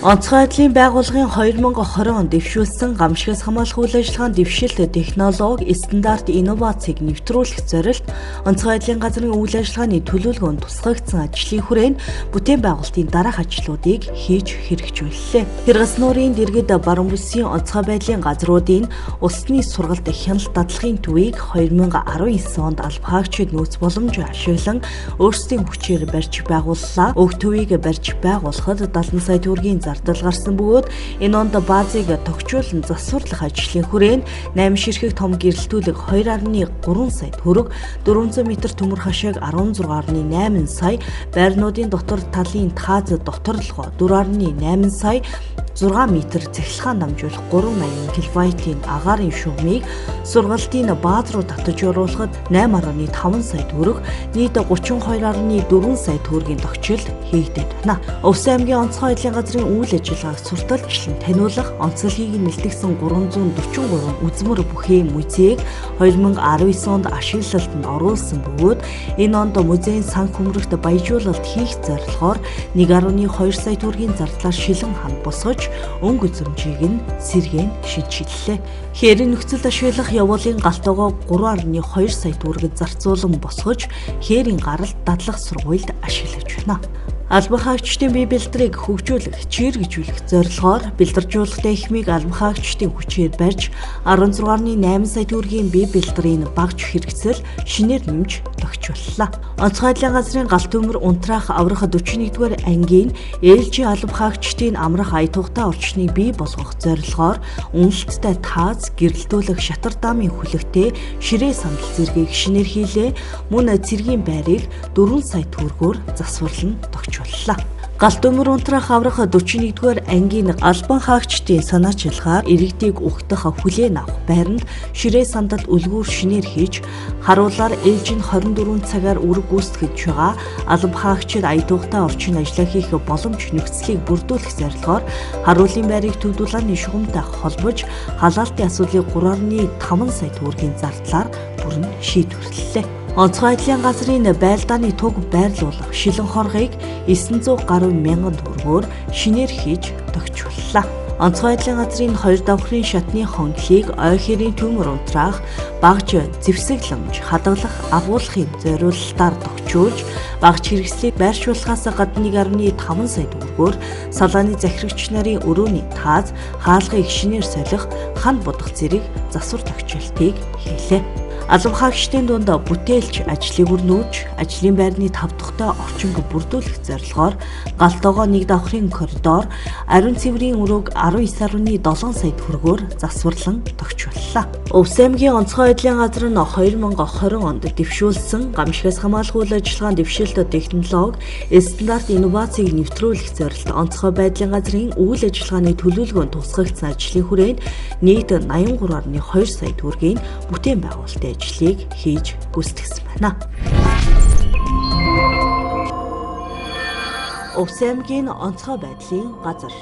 Онцгой байдлын байгууллагын 2020 онд дэвшүүлсэн гамшигс хамгаалах үйл ажиллагааны дэвшилт технологи стандарт инновацийг нэвтрүүлэх зорилт онцгой байдлын газрын үйл ажиллагааны төлөвлөгөөнд тусгагдсан ажлын хүрээнд бүтээн байгуулалтын дараах ажлуудыг хийж хэрэгжүүллээ. Хэрэгс нуурын дэргэд баруун бүсийн онцгой байдлын газруудын улсны сургалт хяналт дадлагын төвийг 2019 онд албахаагчид нөөц боломж ашиглан өөрсдийн хүчээр барьж байгууллаа. Уг төвийг барьж байгуулахад 70 сая төгрөгийн зардал гарсан бөгөөд энэ онд баазыг тогтжуулан засварлах ажлын хүрээнд 8 ширхэг том гэрэлтүүлэг 2.3 сая төгрөг, 400 м төмөр хашааг 16.8 сая, байрнуудын дотор талын тааз доторлогоо 4.8 сая, 6 м цахилгаан дамжуулах 380 кВт-ийн агаарын шугамыг сургалтын бааз руу татаж оруулахад 8.5 сая төгрөг, нийт 32.4 сая төгрөгийн тогтчлт хийгдэж байна. Өвс аймгийн онцгой байдлын газрын үйл ажиллагааг сурталчлан таниулах, онцлогийг нэлтгсэн 343 үзмэр бүхий музейг 2019 онд ашиглалтанд оруулсан бөгөөд энэ онд музейн санх хөмрөгт баяжуулалт хийх зорилгоор 1.2 сая төгрөгийн зардлаар шилэн хан босгож өнгө үзмжийг нь сэргээн шинчиллээ. Хээрийн нөхцөлд ашиглах явуулын галтойгоо 3.2 сая төгрөг зарцуулан босгож хээрийн гаралт дадлах сургуульд ашиглаж байна. Албахаагчдын бие бэлтрийг хөгжүүлэх, чирэгжүүлэх зорилгоор бэлдэржүүлэх техникийг албахаагчдын хүчээр барьж 16.8 сая төгрөгийн бие бэлтрийн багж хэрэгцэл шинээр нэмж тогтжууллаа. Онцгой байдлын газрын галт төмөр унтраах аврах 41-р ангийн ээлжийн албахаагчдын амрах ая тухтай орчныг бий болгох зорилгоор үнэлттэй тааз, гэрэлтүүлэх шатар даамын хүлэгтэй ширээ сандал зэргийг шинээр хийлээ. Мөн цэргийн байрыг 4 сая төгрөгөөр засварлан тогтжууллаа. Галт төмөр унтраах аврах 41-р ангийн албан хаагчдын санаачилгаар иргэдийг угтах хүлээн авах байранд ширээ сандал үлгүүр шинээр хийж харуулаар ээлж нь 24 цагаар үрэг гүйцэтгэж байгаа албан хаагчид ая тухтай орчин ажиллаа хийх боломж нөхцөлийг бүрдүүлэх зорилгоор харуулын байрыг төв дулааны шугамтай холбож халаалтын асуудлыг 3.5 сая төгрөгийн зардлаар бүрэн шийдвэрлэлээ. Онцгой байдлын газрын байлдааны туг байрлуулах шилэн хоргыг 900 гаруй мянган төгрөгөөр шинээр хийж тогтжууллаа. Онцгой байдлын газрын 2 давхрын шатны хонхлыг ой хэрийн төмөр унтраах, багж зэвсэглэмж, хадгалах, агуулгын зориулалтаар тогтжуулж, багж хэрэгслийг байршуулахаас гадна 1.5 сая төгрөгөөр салааны захирагч нарын өрөөний тааз, хаалгыг шинээр солих, ханд бодох зэрэг засвар тогтчлтыг хийлээ. Албахаагчдын дунд бүтээлч ажлыг өрнөөж, ажлын байрны 5 дахьтай орчинг бүрдүүлэх зорилгоор галтойгоо 1 давхрын коридор, ариун цэврийн өрөөг 19.7 сая төгрөгөөр засварлан тогтжууллаа. Өвс аймгийн онцгой байдлын газар нь 2020 онд дэвшүүлсэн гамшигс хамгаалах үйл ажиллагааны дэвшилт технологи стандарт инновацийг нэвтрүүлэх зорилт онцгой байдлын газрын үйл ажиллагааны төлөвлөгөөнд тусгагдсан ажлын хүрээнд нийт 83.2 сая төгрөгийн бүтээн байгуулалтын ажлыг хийж гүйцэтгэсэн байна. Өвс аймгийн онцгой байдлын газар